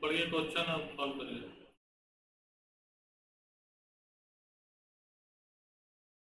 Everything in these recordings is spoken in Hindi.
पढ़िए क्वेश्चन, आप सॉल्व करिए।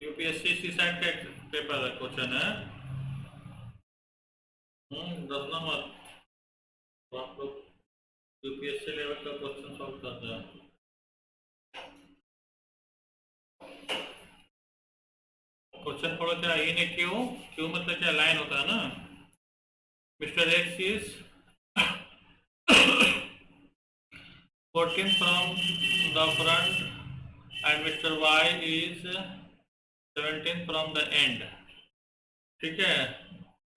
यूपीएससी सी सेट का पेपर क्वेश्चन है। 10 नंबर। तो आप लोग यूपीएससी लेवल का क्वेश्चन सॉल्व कर रहे हैं। क्वेश्चन पढ़ो क्या, ई ने क्यू, क्यू मतलब क्या, लाइन होता है ना। Mister x is 14 from the front and Mr. Y is 17 from the end. ठीक है।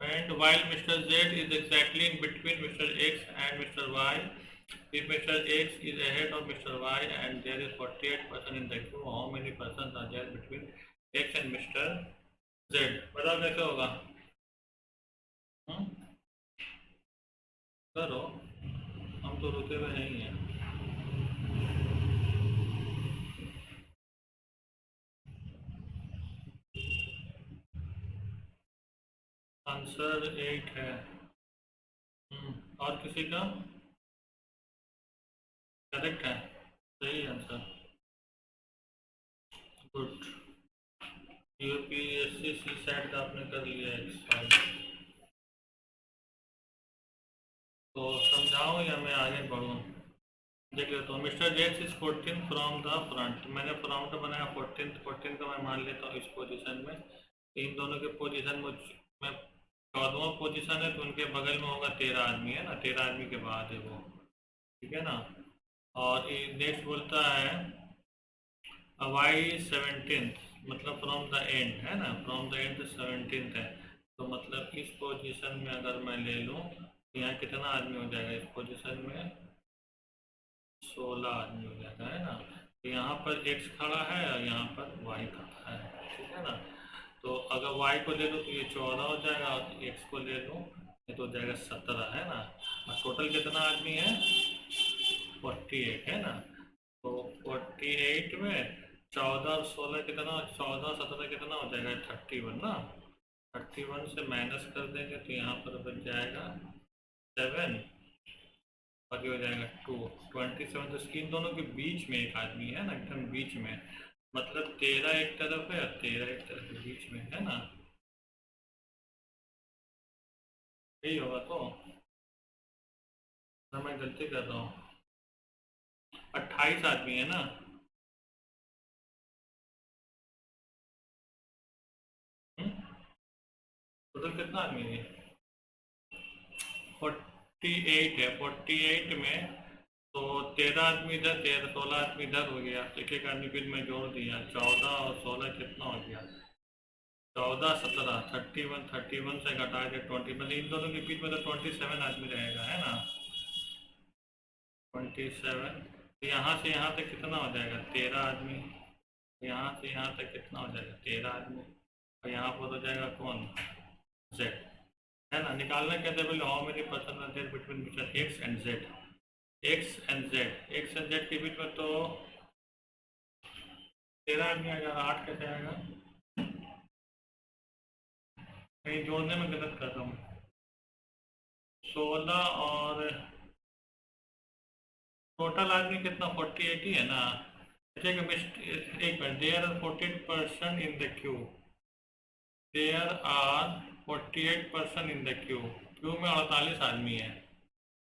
And while Mr. Z is exactly in between Mr. X and Mr. Y, if Mr. X is ahead of Mr. Y and there is 48% in the queue, how many persons are there between X and Mr. Z? बताओ कैसे होगा। करो, हम तो रुके हुए नहीं हैं। आंसर 8 है। और किसी का करेक्ट है, सही answer, good. UPSC C set का आपने कर लिया एक साल। तो समझाऊं या मैं आगे बढ़ूं? देख लेता हूँ। Mister Jakes is 14 from the front, मैंने फ्रंट बनाया 14 का मैं मान लेता हूँ इस पोजीशन में। इन दोनों के पोजीशन में 14वां पोजीशन है, तो उनके बगल में होगा 13 आदमी, है ना, 13 आदमी के बाद है वो, ठीक है ना। और नेक्स्ट बोलता है वाई 17, मतलब फ्रॉम द एंड, है ना, फ्रॉम द एंड 17 है। तो मतलब इस पोजीशन में अगर मैं ले लूँ, यहाँ कितना आदमी हो जाएगा इस पोजीशन में, 16 आदमी हो जाएगा, है ना। तो यहाँ पर x खड़ा है और यहाँ पर y खड़ा है, ठीक है ना। तो अगर y को ले लो तो ये 14 हो जाएगा, और x को ले लो ये तो हो जाएगा 17, है ना। और टोटल कितना आदमी है, 48, है ना। तो 48 में 14 और 16 कितना, 14 17 कितना हो जाएगा, 31 ना। 31 से माइनस कर देंगे तो यहाँ पर बच जाएगा 7, और ये हो जाएगा 2, 27। तो इन दोनों के बीच में एक आदमी है ना, एकदम बीच में, मतलब 13 एक तरफ है और 13 एक तरफ है, बीच में, है ना। यही होगा तो, ना मैं गलती कर रहा हूँ। 28 आदमी है ना। टोटल कितना आदमी है, 48 है। 48 में तो 13 आदमी इधर, 16 आदमी इधर हो गया, एक एक आदमी फिर मैं जोड़ दिया, 14 और 16 कितना हो गया, 14 17, 31, 31 से घटा के 20, मतलब इन दोनों के बीच में तो 27 आदमी रहेगा, है ना, 27। तो यहाँ से यहाँ तक कितना हो जाएगा, 13 आदमी। यहाँ से यहाँ तक कितना हो जाएगा, 13 आदमी। और यहाँ पर हो जाएगा कौन, Z, है ना। निकालना कैसे, बोले how many person are there between mister X and Z। X and Z के बीच में तो 13 आदमी आ जाएगा, 8 कैसे आएगा, कहीं जोड़ने में गलत कर रहा हूँ। 16 और टोटल आदमी कितना, 48 ही है ना। एक minute, there are 48% in the queue, there are 48% in the queue, queue में 48 आदमी है,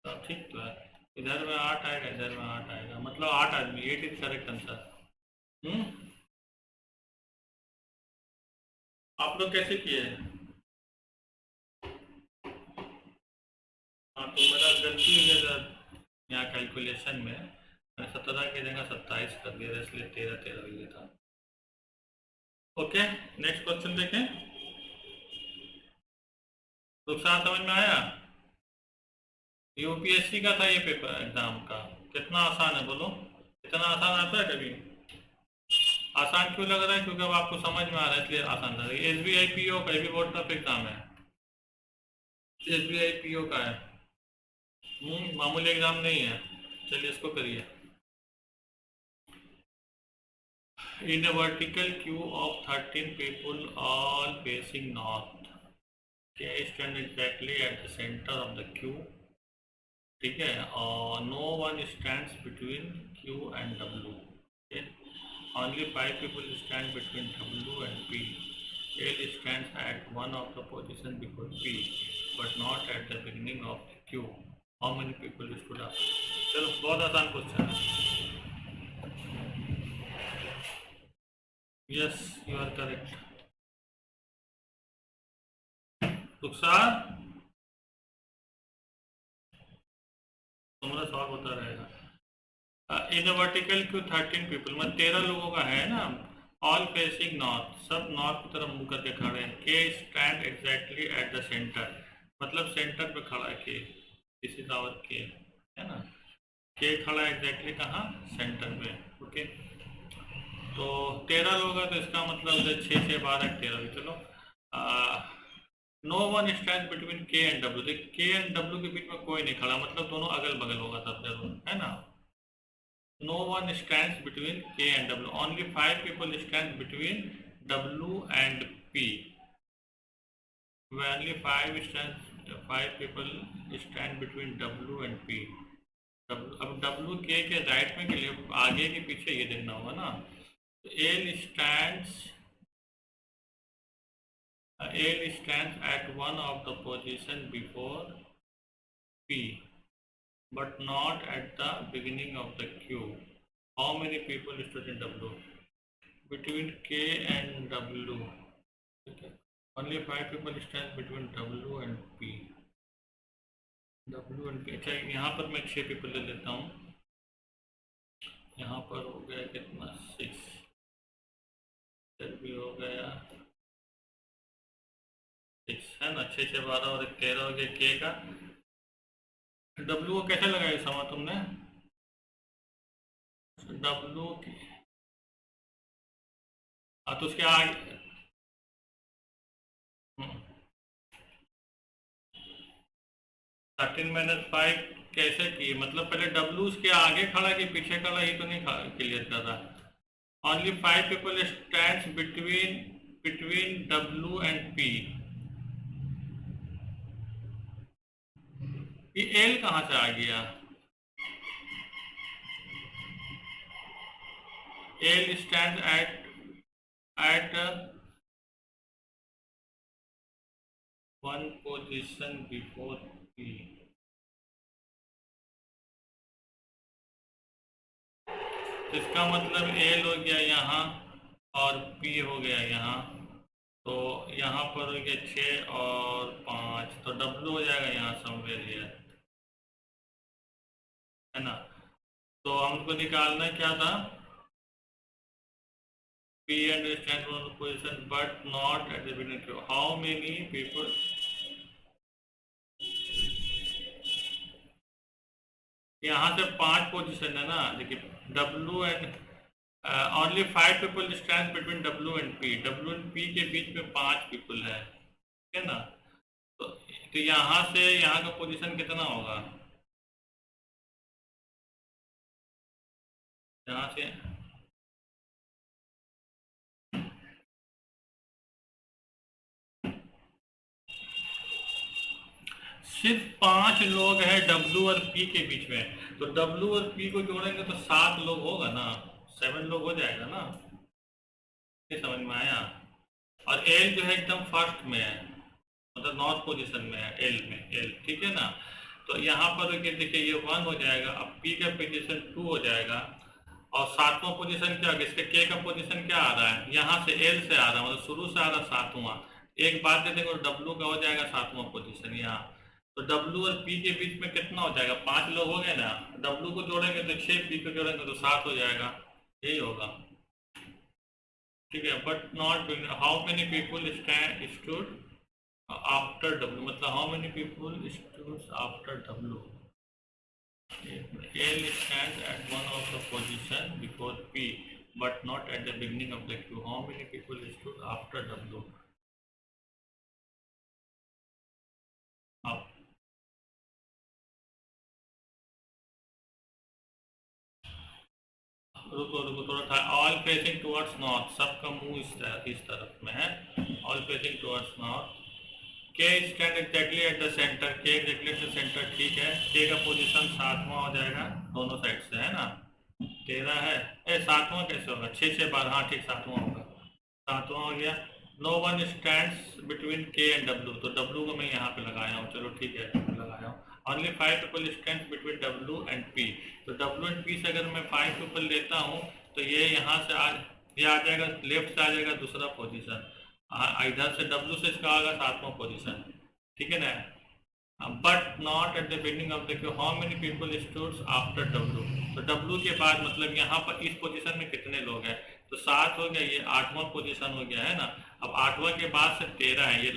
तो ठीक तो है। इधर में 8 आएगा, इधर में 8 आएगा, मतलब 8 आदमी, 8 इज करेक्ट आंसर। आप लोग कैसे किए हैं? हाँ, तो मेरा गलती हुई है यहाँ कैलकुलेशन में, मैंने 17 की जगह 27 कर दिया, इसलिए 13 13 हो गया था। ओके, नेक्स्ट क्वेश्चन देखें। नुकसान समझ में आया? यूपीएससी का था ये पेपर, एग्जाम का। कितना आसान है बोलो, इतना आसान आता है कभी? आसान क्यों लग रहा है, क्योंकि अब आपको समझ में आ रहा है इसलिए आसान लग रहा है। SBI PO का, ये भी बहुत टफ एग्जाम है। SBI PO का है, मामूली एग्जाम नहीं है। चलिए इसको करिए। In a vertical queue of 13 people all facing north, K stand exactly at the center of the queue ठीक है, और no one stands between Q and W, only 5 people stand between W and P. L stands at one of the position before P, but not at the beginning of Q. How many people stood up? चलो बहुत आसान क्वेश्चन है. Yes, you are correct. रुखसार तुम्हारा सवाल होता रहेगा. इन वर्टिकल क्यू 13 पीपल, मतलब 13 लोगों का है ना. ऑल फेसिंग नॉर्थ, सब नॉर्थ की तरफ मुंह करके खड़े हैं. के stand exactly at the centre, मतलब सेंटर पे खड़ा है के. दिस इज आवर के, है ना. के खड़ा है एग्जैक्टली कहाँ, सेंटर पे. ओके, तो 13 लोग हैं, तो इसका मतलब 6 से 12 13. चलो, नो वन स्टैंड बिटवीन के एंड डब्ल्यू. देख के एंड डब्ल्यू के बीच में कोई नहीं खड़ा, मतलब दोनों अगल बगल होगा तब जरूर, है ना. नो वन स्टैंड्स बिटवीन के and W, only 5 people stand between W and P. Only 5 people stand between W and P. अब डब्ल्यू के राइट में के लिए आगे के पीछे ये देखना होगा ना. L stands at one of the position before P, but not at the beginning of the Q. How many people stood in W? Between K and W. Okay. Only 5 people stand between W and P. W and P. अच्छा, यहाँ पर मैं 6 people ले लेता हूँ. यहाँ पर हो गया कितना, 6. इधर भी हो गया 6, है ना. 6 से 12 और 13 हो गया के का. डब्ल्यू को कैसे लगाया समा तुमने. डब्ल्यू की, तो उसके आगे 13 माइनस 5 कैसे की, मतलब पहले डब्ल्यू उसके आगे खड़ा कि पीछे खड़ा, ये तो नहीं क्लियर कर रहा. Only 5 people stands between W and P. ये एल कहाँ से आ गया. L stand at one position before P. इसका मतलब एल हो गया यहाँ और पी हो गया यहाँ, तो यहाँ पर हो गया 6 और 5, तो डब्ल्यू हो जाएगा यहाँ समवेयर हियर, है ना. तो हमको निकालना क्या था. P and stand on the position but not at the beginning. How many people? यहाँ से 5 पोजीशन है ना. देखिए W and only 5 people stand between W and P. W and P के बीच में 5 पीपल है, ठीक है ना. तो यहाँ से यहाँ का पोजीशन कितना होगा. यहाँ से सिर्फ 5 लोग हैं W और P के बीच में, तो W और P को जोड़ेंगे तो 7 लोग होगा ना. 7 लोग हो जाएगा ना. ये समझ में आया. और L जो है एकदम फर्स्ट में है, मतलब नॉर्थ पोजीशन में है L में. L ठीक है ना. तो यहाँ पर देखिए ये 1 हो जाएगा. अब P का पोजीशन 2 हो जाएगा, और 7वां पोजीशन क्या होगा. इसके K का पोजीशन क्या आ रहा है, यहाँ से L से आ रहा है, मतलब शुरू से आ रहा 7वां. एक बात दे देंगे, W का हो जाएगा 7वां पोजीशन यहाँ. तो W और P के बीच में कितना हो जाएगा, 5 लोग हो गए ना. W को जोड़ेंगे तो 6, P को जोड़ेंगे तो 7 हो जाएगा. यही होगा, ठीक है. But not how many people stood after W, मतलब how many people stood after W. L stands at one of the position before P but not at the beginning of the Q. How many people stood after W? Up. रुको थोड़ा था. ऑल फेसिंग टुवर्ड्स नॉर्थ, सबका मुंह इस तरफ में है. All facing towards north. K stand exactly at the centre, K exactly at the centre, ठीक है। के का पोजीशन 7वां हो जाएगा दोनों साइड से, है ना। 13 है, 7वां कैसे होगा, 6 6 12, हाँ ठीक 7वां होगा, 7वां हो गया। नो वन स्टैंड्स बिटवीन के एंड डब्ल्यू, तो डब्ल्यू को मैं यहाँ पे लगाया हूँ, चलो ठीक है लगाया हूँ। Only 5 people stand between W and P, तो डब्ल्यू एंड पी से अगर मैं 5 पीपल लेता हूँ तो ये यहाँ से ये आ जाएगा, लेफ्ट से आ जाएगा दूसरा पोजीशन, इधर से डब्ल्यू से इसका आएगा 7वां पोजीशन, ठीक है ना। But not at the beginning of the Q, how many people stood after W, तो डब्ल्यू के बाद मतलब यहाँ पर इस पोजीशन में कितने लोग हैं, तो 7 हो गया, ये 8वां पोजीशन हो गया, है ना। अब 8वां के बाद से 13 है, ये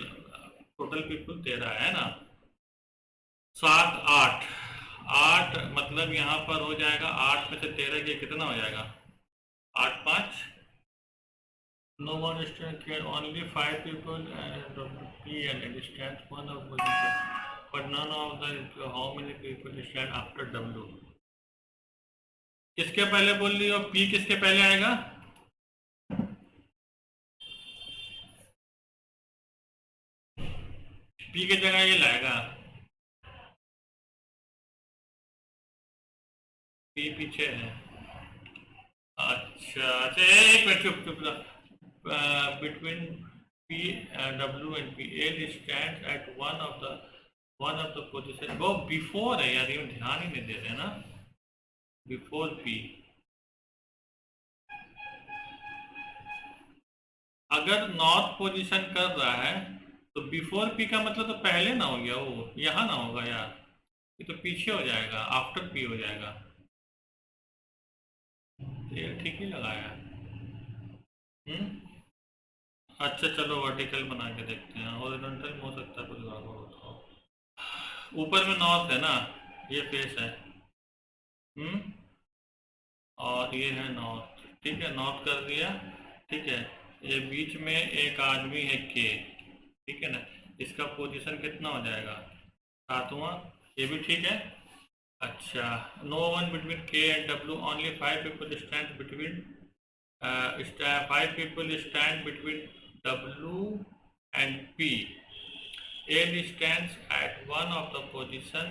टोटल पीपल 13 है ना। 7 8 8 मतलब यहाँ पर हो जाएगा 8 में से 13 के कितना हो जाएगा, 8 5, no one stand can only 5 people and P and stand one of position, but none of the how many people stand after W, किसके पहले बोल रही हो, P किसके पहले आएगा, P की जगह ये लाएगा, P पीछे है, अच्छा एक मिनट चुप चुप, between P W and P, L stands at one of the position, वो before है यार, ये ध्यान ही नहीं दे रहे ना, before P, अगर नॉर्थ पोजीशन कर रहा है तो बिफोर पी का मतलब तो पहले ना हो गया, वो यहाँ ना होगा यार, ये तो पीछे हो जाएगा, आफ्टर पी हो जाएगा, ये ठीक ही लगाया। अच्छा चलो वर्टिकल बना के देखते हैं, हॉरिजॉन्टल हो सकता है कुछ गड़बड़ होता हो। ऊपर में नॉर्थ है ना, ये फेस है, और ये है नॉर्थ, ठीक है, नॉर्थ कर दिया, ठीक है। ये बीच में एक आदमी है के, ठीक है ना, इसका पोजीशन कितना हो जाएगा, 7वां, ये भी ठीक है। अच्छा, नो वन बिटवीन के and W, only 5 people stand between, 5 people stand between W and P. L stands at one of the position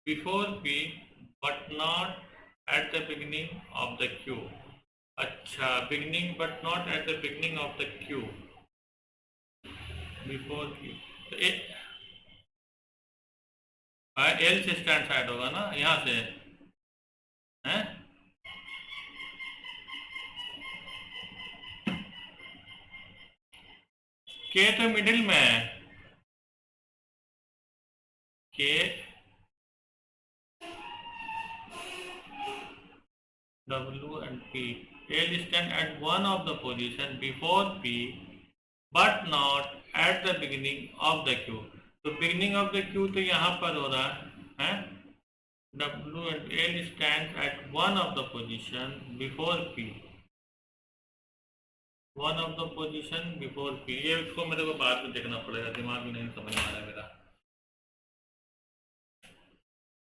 before P, but not at the beginning of the queue. अच्छा, beginning but not at the beginning of the queue. Before Q. तो L से स्टैंड साइड होगा ना, यहाँ से हैं, के तो मिडिल में है, के W and P, L stand at one of the position before P, but not at the beginning of the queue. तो beginning of the queue तो यहाँ पर हो रहा है, W and L stands at one of the position before P, one of the position before P, ये इसको मेरे को बाद में देखना पड़ेगा, दिमाग में नहीं समझ में आ रहा मेरा।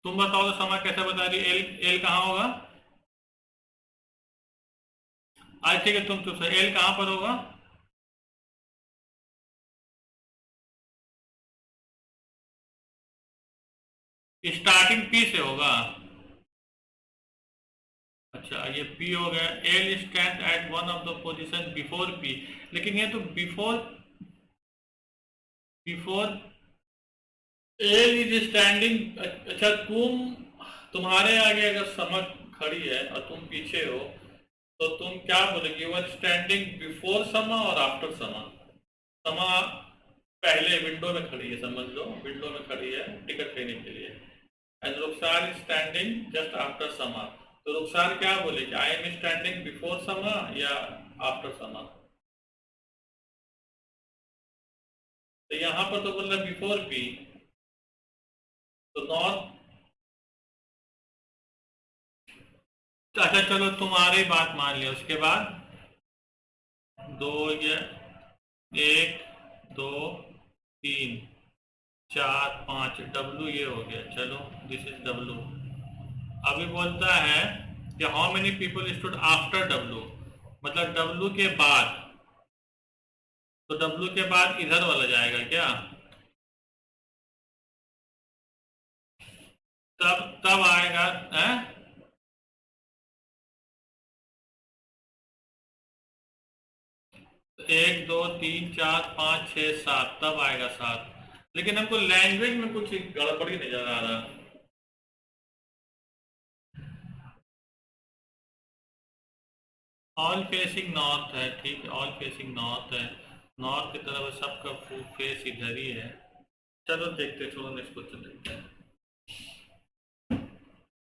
तुम बताओ तो समय कैसे बता रही, एल कहाँ होगा, आज ठीक है तुम तो एल कहाँ पर होगा, स्टार्टिंग पी से होगा। अच्छा ये पी हो गया, L stand at one of the position before P, लेकिन ये तो बिफोर एल इज स्टैंडिंग। अच्छा तुम्हारे आगे अगर समा खड़ी है और तुम पीछे हो तो तुम क्या बोलोगे, यू आर स्टैंडिंग बिफोर समा और आफ्टर समा। समा पहले विंडो में खड़ी है, समझ लो विंडो में खड़ी है टिकट लेने के लिए, and Rukhsar is standing just after समा। तो रुखसार क्या बोलेगी, आई एम स्टैंडिंग बिफोर समा या आफ्टर समा। तो यहाँ पर तो बोल रहा बिफोर पी, तो नॉर्थ। अच्छा चलो तुम्हारी बात मान लिया, उसके बाद 2 ये 1 2 3 4 5 डब्लू ये हो गया, चलो दिस इज डब्लू। अभी बोलता है कि how many people stood after W, मतलब डब्लू के बाद, तो डब्लू के बाद इधर वाला जाएगा क्या, तब तब आएगा है? 1 2 3 4 5 6 7 तब आएगा 7। लेकिन हमको लैंग्वेज में कुछ गड़बड़ी नजर आ रहा। ऑल फेसिंग नॉर्थ है, ठीक है, ऑल फेसिंग नॉर्थ है, नॉर्थ की तरफ सबका फेस इधर ही है। चलो देखते, छोड़ो इसको, देखते हैं।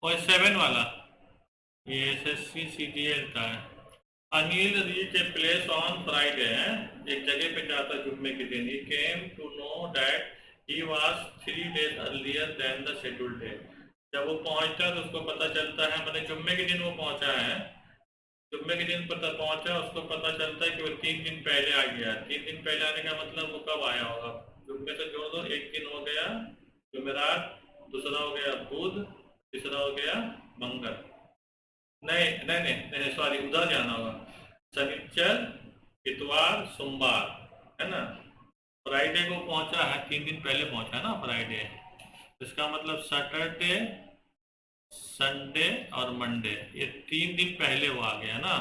और 7 वाला ये SSC CGL का है। Anil reach a place on Friday है, एक जगह पे जाता जुम्मे के दिन। He came to know that he was 3 days earlier than the scheduled day. जब वो पहुंचता है तो उसको पता चलता है, मतलब जुम्मे के दिन वो पहुंचा है, जुम्मे के दिन पता पहुंचा, उसको पता चलता है कि वो 3 दिन पहले आ गया। 3 दिन पहले आने का मतलब वो कब आया होगा? जुम्मे से जोड़ दो, एक दिन हो गया जुमेरात, दूसरा हो गया बुध, तीसरा हो गया मंगल। नहीं नहीं नहीं, नहीं सॉरी, उधर जाना होगा। शनिचर, इतवार, सोमवार, है ना। फ्राइडे को पहुंचा है, 3 दिन पहले पहुंचा है ना फ्राइडे। इसका मतलब सैटरडे, संडे और मंडे, ये 3 दिन पहले वो आ गया ना।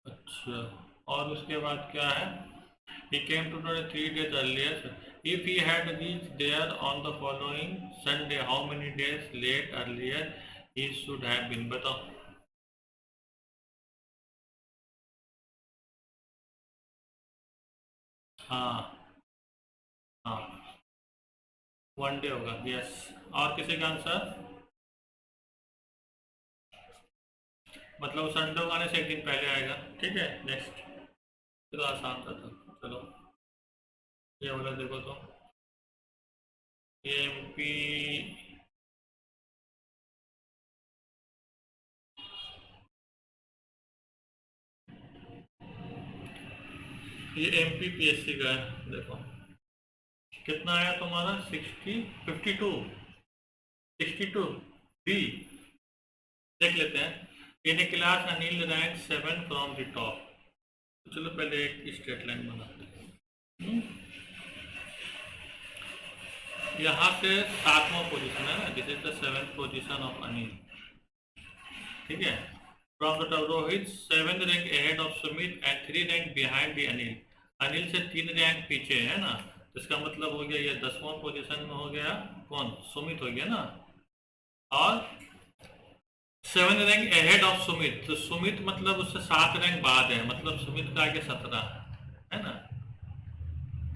अच्छा, और उसके बाद क्या है? He came to know 3 days earlier. If he had reached there on the following Sunday, how many days late earlier he should have been? बताओ। हाँ हाँ, 1 day होगा, यस। और किसी का आंसर? मतलब संडे को आने से एक दिन पहले आएगा, ठीक है। नेक्स्ट, चलो आसान था तो, चलो ये वाला देखो तो। MP ये MPPSC का है, देखो कितना आया तुम्हारा? 52 बी। देख लेते हैं। In class Anil rank 7 from the top. तो चलो पहले एक स्ट्रेट लाइन बनाते हैं। यहाँ से 7वां पोजीशन है ना, this is the 7th position of Anil, ठीक है। From the top Rohit 7 rank ahead of Sumit and 3 rank behind the Anil. Anil से 3 रैंक पीछे है ना, तो इसका मतलब हो गया ये 10वां पोजीशन में हो गया कौन? सुमित हो गया ना। और 7 रैंक अहेड ऑफ सुमित, तो सुमित मतलब उससे 7 रैंक बाद है, मतलब सुमित का आगे 17 है ना,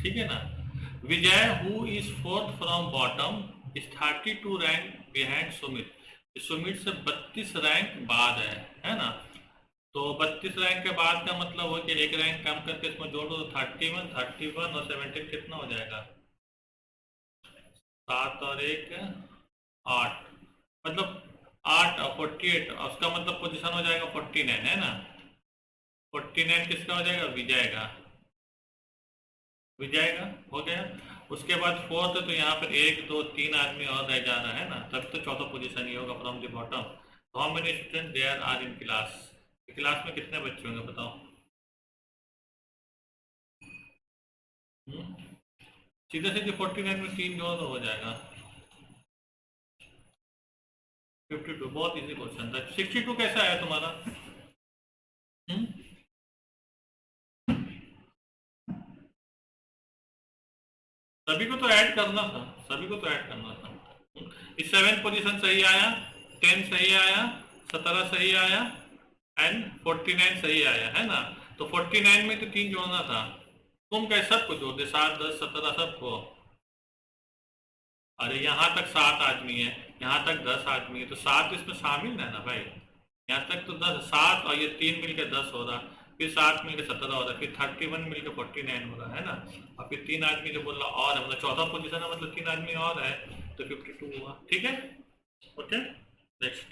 ठीक है ना। Vijay who is 4th from bottom is 32 rank behind Sumit. Sumit से 32 रैंक बाद है ना। तो 32 रैंक के बाद का मतलब हो कि एक रैंक कम करके इसमें जोड़ दो तो 31 और 17 कितना हो जाएगा? 7 और 1 8, मतलब 8 और 48, उसका मतलब पोजीशन हो जाएगा 49 है ना। 49 किसका हो जाएगा? विजय का, विजय का हो गया। उसके बाद 4th, तो यहाँ पर 1 2 3 आदमी और रह जा रहा है ना, तब तो 4था पोजीशन ही होगा from the bottom. How many student there are in class? Class में कितने बच्चे होंगे बताओ? सीधे सीधे 49 में 3 जोड़ हो जाएगा 52। बहुत इजी क्वेश्चन था। 62 कैसा आया तुम्हारा? सभी को तो ऐड करना था, सभी को तो ऐड करना था। इस 7th पोजीशन सही आया, 10 सही आया, 17 सही आया एंड 49 सही आया है ना। तो 49 में तो 3 जोड़ना था, तुम कैसे सबको जोड़ दे, 7 10 17 सबको। अरे यहाँ तक 7 आदमी है, यहाँ तक 10 आदमी है, तो 7 इसमें शामिल है ना भाई। यहाँ तक तो 10, 7 और ये 3 मिलकर 10 हो रहा, फिर 7 मिलकर 17 हो रहा, फिर 31 मिलकर 49 हो रहा है ना। और फिर 3 आदमी जो बोल रहा और है, मतलब 4था पोजीशन है, मतलब 3 आदमी और है, तो 52 हुआ, ठीक है। Okay, next.